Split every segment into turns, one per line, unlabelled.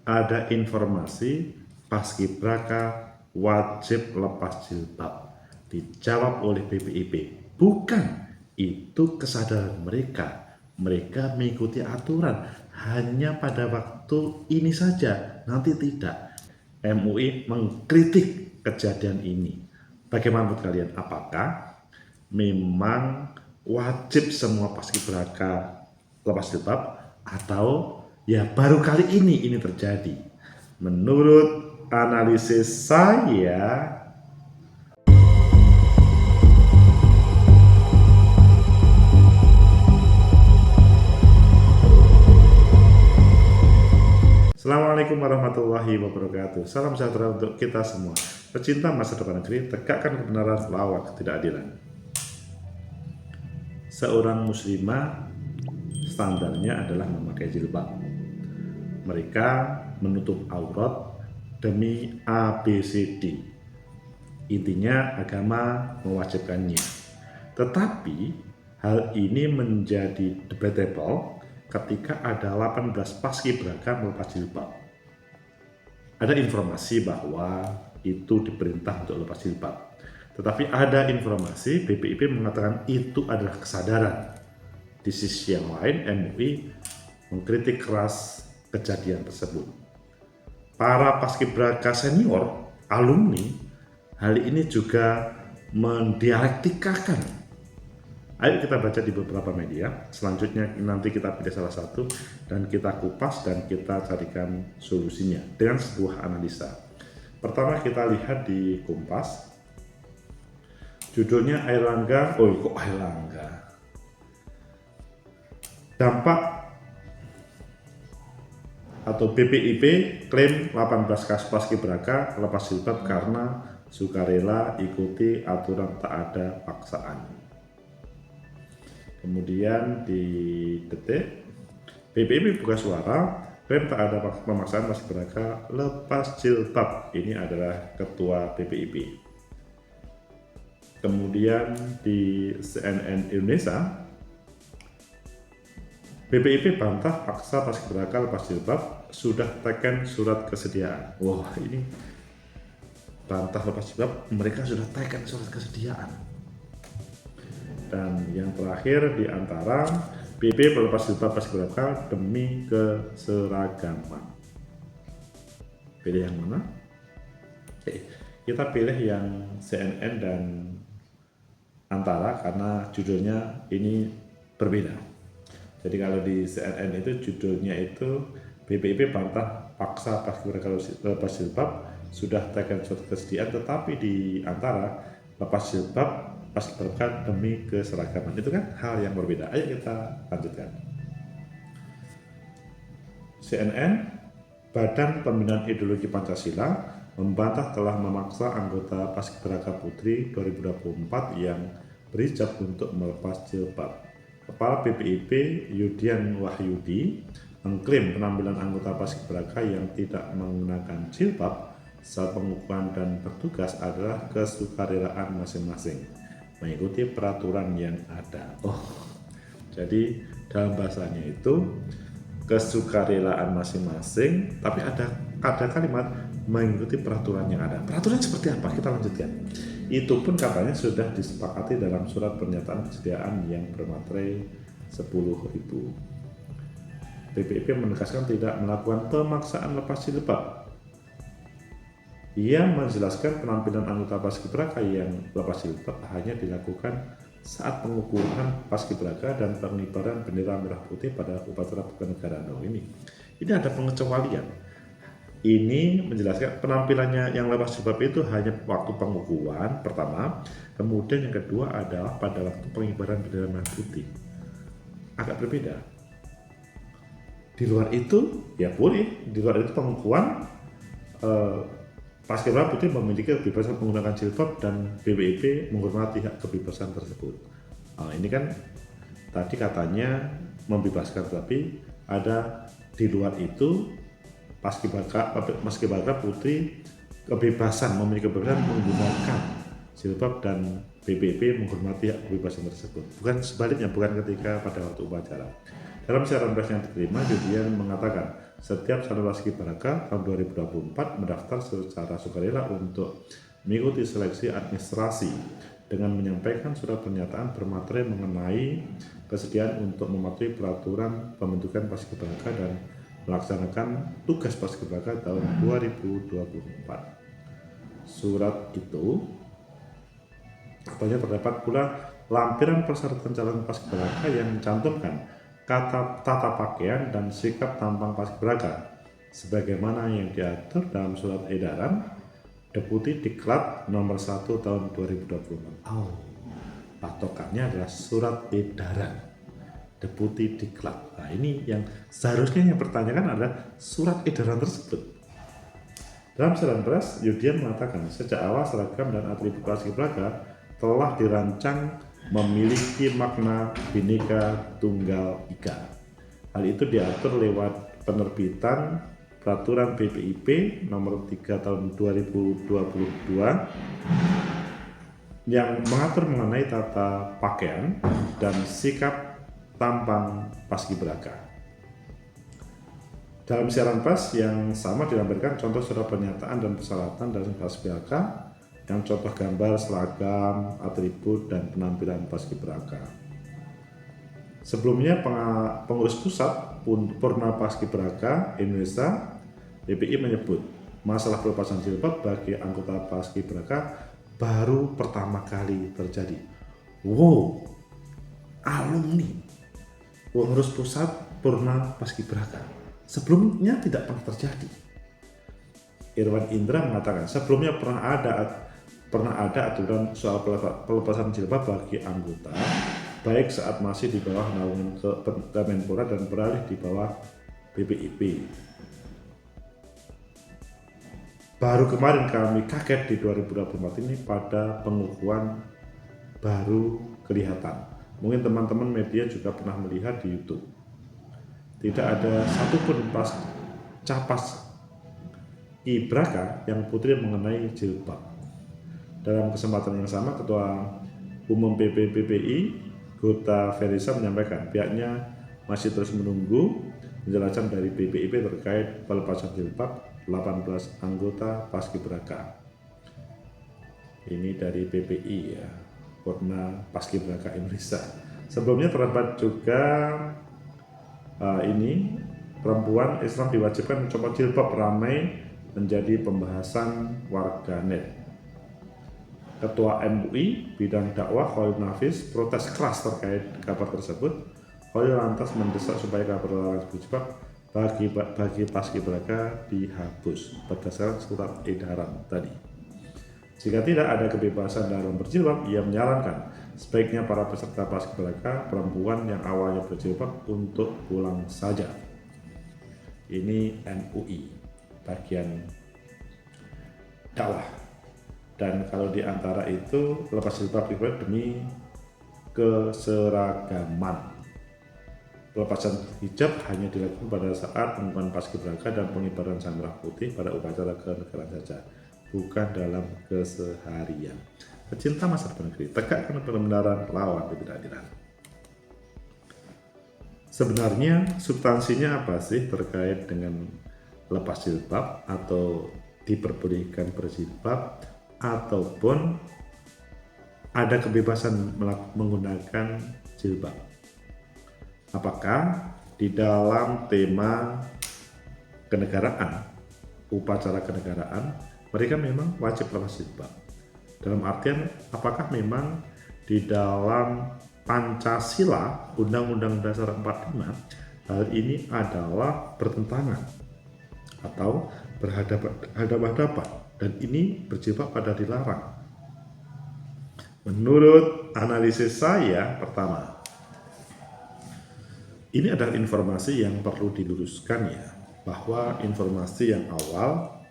ada informasi paskibraka wajib lepas jilbab. Dijawab oleh BPIP, bukan, itu kesadaran mereka. Mereka mengikuti aturan hanya pada waktu ini saja, nanti tidak. MUI mengkritik kejadian ini. Bagaimana menurut kalian? Apakah memang wajib semua paskibraka lepas jilbab atau ya baru kali ini terjadi? Menurut analisis saya, Assalamualaikum warahmatullahi wabarakatuh. Salam sejahtera untuk kita semua. Pecinta masa depan negeri, tegakkan kebenaran, lawan ketidakadilan. Seorang muslimah standarnya adalah memakai jilbab. Mereka menutup aurat demi ABCD. Intinya agama mewajibkannya. Tetapi hal ini menjadi debatable ketika ada 18 paskibraka melepas jilbab. Ada informasi bahwa itu diperintah untuk lepas jilbab. Tetapi ada informasi BPIP mengatakan itu adalah kesadaran. Di sisi yang lain, MUI mengkritik keras kejadian tersebut. Para paskibraka senior, alumni, hal ini juga mendialektikakan. Ayo kita baca di beberapa media, selanjutnya nanti kita pilih salah satu dan kita kupas dan kita carikan solusinya dengan sebuah analisa. Pertama kita lihat di Kompas, judulnya Airlangga, kok Airlangga? Dampak atau BPIP klaim 18 kasus paskibraka lepas jilbab karena sukarela ikuti aturan tak ada paksaan. Kemudian di Detik, BPIP buka suara, klaim tak ada pemaksaan paskibraka lepas jilbab. Ini adalah ketua BPIP. Kemudian di CNN Indonesia, BPIP bantah paksa paskibraka lepas jilbab, sudah teken surat kesediaan. Wah, ini bantah lepas jilbab, mereka sudah teken surat kesediaan. Dan yang terakhir di antara BPIP melepas jilbab paskibraka demi keseragaman. Pilih yang mana? Kita pilih yang CNN dan Antara karena judulnya ini berbeda. Jadi kalau di CNN itu judulnya itu BPIP bantah paksa paskibraka lepas jilbab, sudah teken surat kesediaan, tetapi di Antara lepas jilbab paskibraka demi keseragaman. Itu kan hal yang berbeda. Ayo kita lanjutkan. CNN, Badan Pembinaan Ideologi Pancasila membantah telah memaksa anggota Paskibraka Putri 2024 yang berhijab untuk melepas jilbab. Kepala BPIP Yudian Wahyudi mengklaim penampilan anggota Paskibraka yang tidak menggunakan jilbab saat pengukuhan dan bertugas adalah kesukarelaan masing-masing, mengikuti peraturan yang ada. Jadi dalam bahasanya itu kesukarelaan masing-masing, tapi ada kalimat mengikuti peraturan yang ada. Peraturan seperti apa? Kita lanjutkan. Itu pun katanya sudah disepakati dalam surat pernyataan kesediaan yang bermaterai 10.000. BPIP menegaskan tidak melakukan pemaksaan lepas jilbab. Ia menjelaskan penampilan anggota paskibraka yang lepas jilbab hanya dilakukan saat pengukuhan paskibraka dan pengibaran bendera merah putih pada upacara kenegaraan. Ini ada pengecualian. Ini menjelaskan penampilannya yang lepas jilbab itu hanya waktu pengukuhan pertama, kemudian yang kedua adalah pada waktu pengibaran bendera merah putih. Agak berbeda. Di luar itu ya boleh, di luar itu pengukuhan paskibraka putih memiliki kebebasan menggunakan jilbab dan BPIP menghormati hak kebebasan tersebut. Ini kan tadi katanya membebaskan, tapi ada di luar itu paskibraka putri memiliki kebebasan menggunakan jilbab dan BPIP menghormati hak kebebasan tersebut. Bukan sebaliknya, bukan ketika pada waktu upacara. Dalam siaran pers yang diterima, Yudian mengatakan setiap santri paskibraka tahun 2024 mendaftar secara sukarela untuk mengikuti seleksi administrasi dengan menyampaikan surat pernyataan bermaterai mengenai kesediaan untuk mematuhi peraturan pembentukan paskibraka dan melaksanakan tugas paskibraka tahun 2024. Surat itu terdapat pula lampiran persyaratan calon paskibraka yang mencantumkan kata tata pakaian dan sikap tampang paskibraka sebagaimana yang diatur dalam surat edaran Deputi Diklat nomor 1 tahun 2024. Patokannya adalah surat edaran Deputi Diklat. Nah, ini yang seharusnya yang pertanyakan adalah surat edaran tersebut. Dalam siaran pers, Yudian mengatakan sejak awal seragam dan atribut paskibraka telah dirancang memiliki makna Bhinneka Tunggal Ika. Hal itu diatur lewat penerbitan Peraturan BPIP nomor 3 tahun 2022 yang mengatur mengenai tata pakaian dan sikap tampang paskibraka. Dalam siaran pers yang sama dilampirkan contoh surat pernyataan dan persyaratan dari paskibraka yang contoh gambar seragam, atribut, dan penampilan paskibraka. Sebelumnya pengurus pusat Purna Paskibraka Indonesia PPI menyebut masalah pelepasan jilbab bagi anggota paskibraka baru pertama kali terjadi. Wow, alumni pengurus pusat Purna Paskibraka. Sebelumnya tidak pernah terjadi. Irwan Indra mengatakan sebelumnya pernah ada aturan soal pelepasan jilbab bagi anggota, baik saat masih di bawah naungan Kemenpora dan beralih di bawah BPIP. Baru kemarin kami kaget di 2024 ini pada pengukuhan baru kelihatan. Mungkin teman-teman media juga pernah melihat di YouTube. Tidak ada satupun capas Ibraka yang putri mengenai jilbab. Dalam kesempatan yang sama, Ketua Umum PPPI Gota Ferisa menyampaikan pihaknya masih terus menunggu penjelasan dari BPIP terkait pelepasan jilbab 18 anggota paskibraka. Ini dari PPI ya, Purna Paskibraka Indonesia. Sebelumnya terdapat juga ini perempuan Islam diwajibkan mencopot jilbab ramai menjadi pembahasan warganet. Ketua MUI bidang dakwah Khalil Nafis protes keras terkait kabar tersebut. Khalil lantas mendesak supaya kabar larangan berjilbab bagi paskibraka dihapus berdasarkan surat edaran tadi. Jika tidak ada kebebasan dalam berjilbab, ia menyarankan sebaiknya para peserta paskibraka perempuan yang awalnya berjilbab untuk pulang saja. Ini MUI bagian dakwah. Dan kalau di antara itu lepas jilbab demi keseragaman. Pelepasan hijab hanya dilakukan pada saat pengumuman paskibraka dan pengibaran sang merah putih pada upacara kenegaraan saja, bukan dalam keseharian. Pecinta masyarakat negeri, tegakkan kebenaran, lawan ketidakadilan. Sebenarnya substansinya apa sih terkait dengan lepas jilbab atau diperbolehkan berjilbab ataupun ada kebebasan menggunakan jilbab? Apakah di dalam tema kenegaraan, upacara kenegaraan, mereka memang wajib lepas jilbab? Dalam artian, apakah memang di dalam Pancasila, Undang-Undang Dasar 45, hal ini adalah bertentangan atau berhadapan-hadapan, dan ini berjilbab pada dilarang? Menurut analisis saya, pertama, ini adalah informasi yang perlu diluruskan ya, bahwa informasi yang awal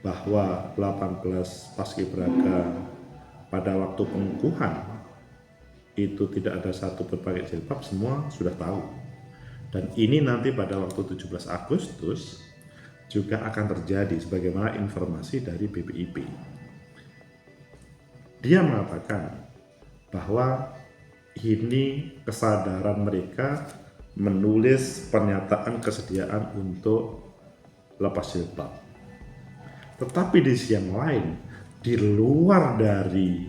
bahwa 18 paskibraka pada waktu pengukuhan itu tidak ada satu berpakai jilbab, semua sudah tahu. Dan ini nanti pada waktu 17 Agustus juga akan terjadi sebagaimana informasi dari BPIP. Dia mengatakan bahwa ini kesadaran mereka menulis pernyataan kesediaan untuk lepas jilbab. Tetapi di sisi yang lain, di luar dari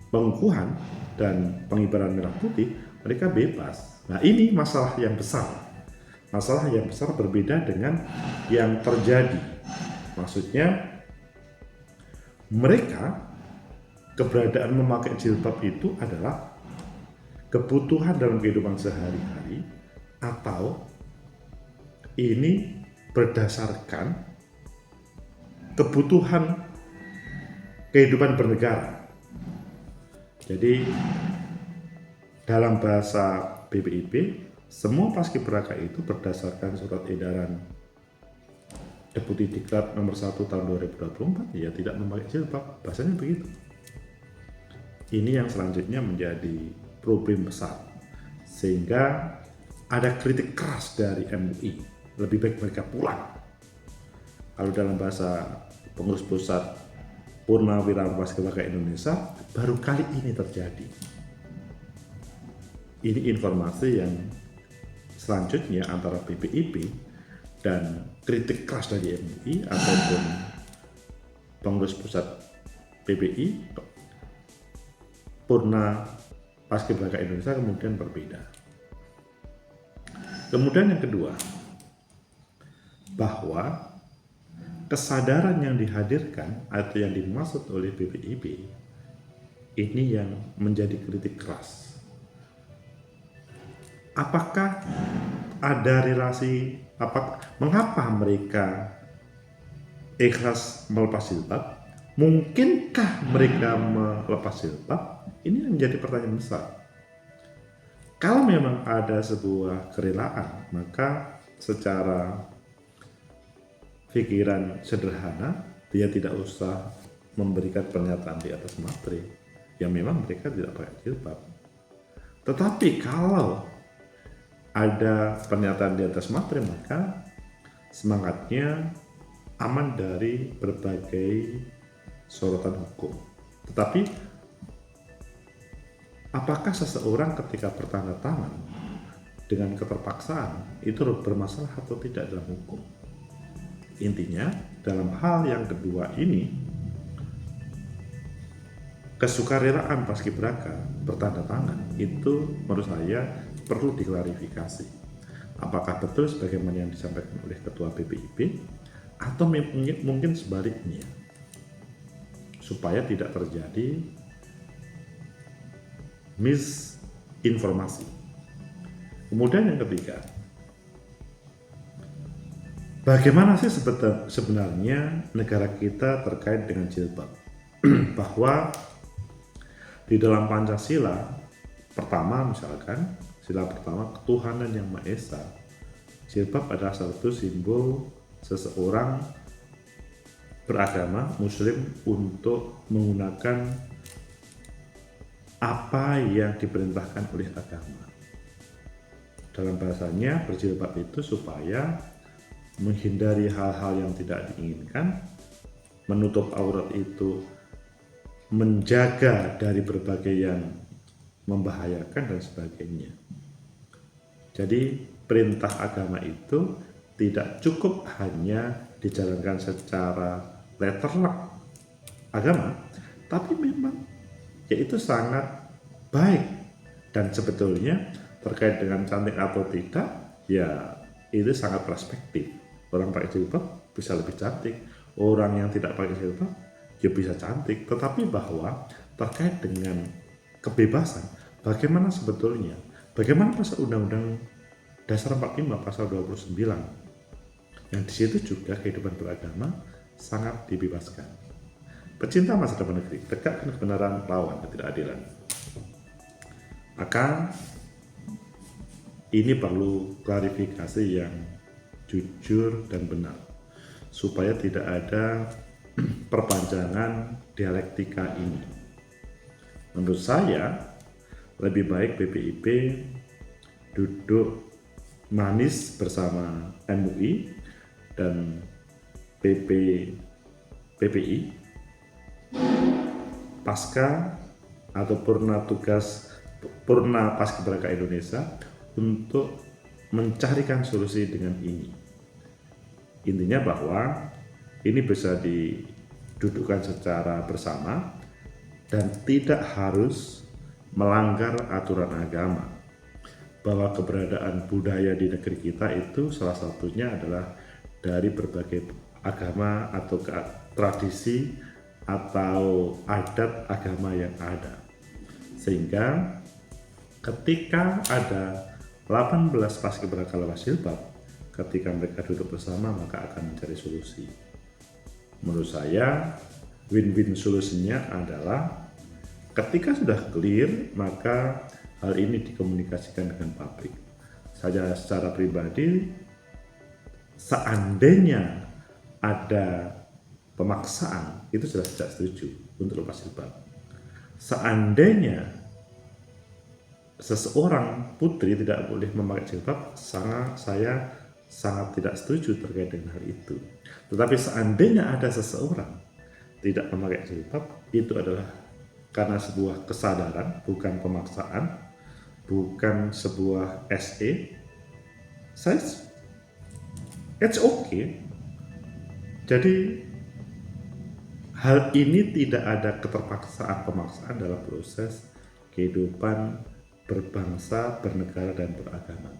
pengukuhan dan pengibaran merah putih, mereka bebas. Nah, ini masalah yang besar. Masalah yang besar berbeda dengan yang terjadi. Maksudnya, mereka keberadaan memakai jilbab itu adalah kebutuhan dalam kehidupan sehari-hari, atau ini berdasarkan kebutuhan kehidupan bernegara. Jadi dalam bahasa BPIP, semua paskibraka itu berdasarkan surat edaran Deputi Diklat nomor 1 tahun 2024 ya tidak memakai jilbab, bahasanya begitu. Ini yang selanjutnya menjadi problem besar, sehingga ada kritik keras dari MUI, lebih baik mereka pulang. Kalau dalam bahasa pengurus pusat Purnawirawan Paskibraka Indonesia, baru kali ini terjadi. Ini informasi yang selanjutnya antara BPIP dan kritik keras dari MUI ataupun pengurus pusat PPI Purna Paskibraka Indonesia kemudian berbeda. Kemudian yang kedua, bahwa kesadaran yang dihadirkan atau yang dimaksud oleh BPIP ini yang menjadi kritik keras. Apakah ada relasi, mengapa mereka ikhlas melepas jilbab? Mungkinkah mereka melepas jilbab? Ini menjadi pertanyaan besar. Kalau memang ada sebuah kerelaan, maka secara pikiran sederhana, dia tidak usah memberikan pernyataan di atas materi. Ya memang mereka tidak pakai jilbab. Tetapi kalau ada pernyataan di atas materi, maka semangatnya aman dari berbagai sorotan hukum. Tetapi apakah seseorang ketika bertanda tangan dengan keterpaksaan itu bermasalah atau tidak dalam hukum? Intinya, dalam hal yang kedua ini, kesukarelaan paskibraka bertanda tangan itu menurut saya perlu diklarifikasi. Apakah betul sebagaimana yang disampaikan oleh Ketua BPIP atau mungkin sebaliknya, supaya tidak terjadi misinformasi. Kemudian yang ketiga, bagaimana sih sebenarnya negara kita terkait dengan jilbab? Bahwa di dalam Pancasila pertama, misalkan sila pertama, ketuhanan yang Maha Esa, jilbab adalah satu simbol seseorang beragama Muslim untuk menggunakan apa yang diperintahkan oleh agama. Dalam bahasanya, berjilbab itu supaya menghindari hal-hal yang tidak diinginkan, menutup aurat itu menjaga dari berbagai yang membahayakan dan sebagainya. Jadi perintah agama itu tidak cukup hanya dijalankan secara letterlock agama, tapi memang yaitu sangat baik. Dan sebetulnya terkait dengan cantik atau tidak, ya itu sangat perspektif. Orang pakai jilbab bisa lebih cantik, orang yang tidak pakai jilbab ya bisa cantik. Tetapi bahwa terkait dengan kebebasan, bagaimana sebetulnya, bagaimana pasal Undang-Undang Dasar 45 pasal 29, yang di situ juga kehidupan beragama sangat dibebaskan. Pecinta masa depan negeri, tegakkan kebenaran, lawan ketidakadilan. Maka ini perlu klarifikasi yang jujur dan benar, supaya tidak ada perpanjangan dialektika ini. Menurut saya, lebih baik BPIP duduk manis bersama MUI dan PPI pasca atau Purna Paskibraka Indonesia untuk mencarikan solusi dengan ini. Intinya bahwa ini bisa didudukkan secara bersama dan tidak harus melanggar aturan agama. Bahwa keberadaan budaya di negeri kita itu salah satunya adalah dari berbagai agama atau tradisi atau adat agama yang ada. Sehingga ketika ada 18 paskibraka lepas jilbab, ketika mereka duduk bersama maka akan mencari solusi. Menurut saya win-win solusinya adalah ketika sudah clear maka hal ini dikomunikasikan dengan publik. Saya secara pribadi seandainya ada pemaksaan itu sudah tidak setuju untuk lepas jilbab. Seandainya seseorang putri tidak boleh memakai jilbab, saya sangat tidak setuju terkait dengan hal itu. Tetapi seandainya ada seseorang tidak memakai jilbab, itu adalah karena sebuah kesadaran, bukan pemaksaan, bukan sebuah SE. Saya it's okay. Jadi hal ini tidak ada keterpaksaan pemaksaan dalam proses kehidupan berbangsa, bernegara, dan beragama.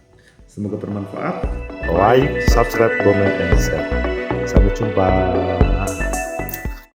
Semoga bermanfaat. Like, subscribe, comment, and share. Sampai jumpa.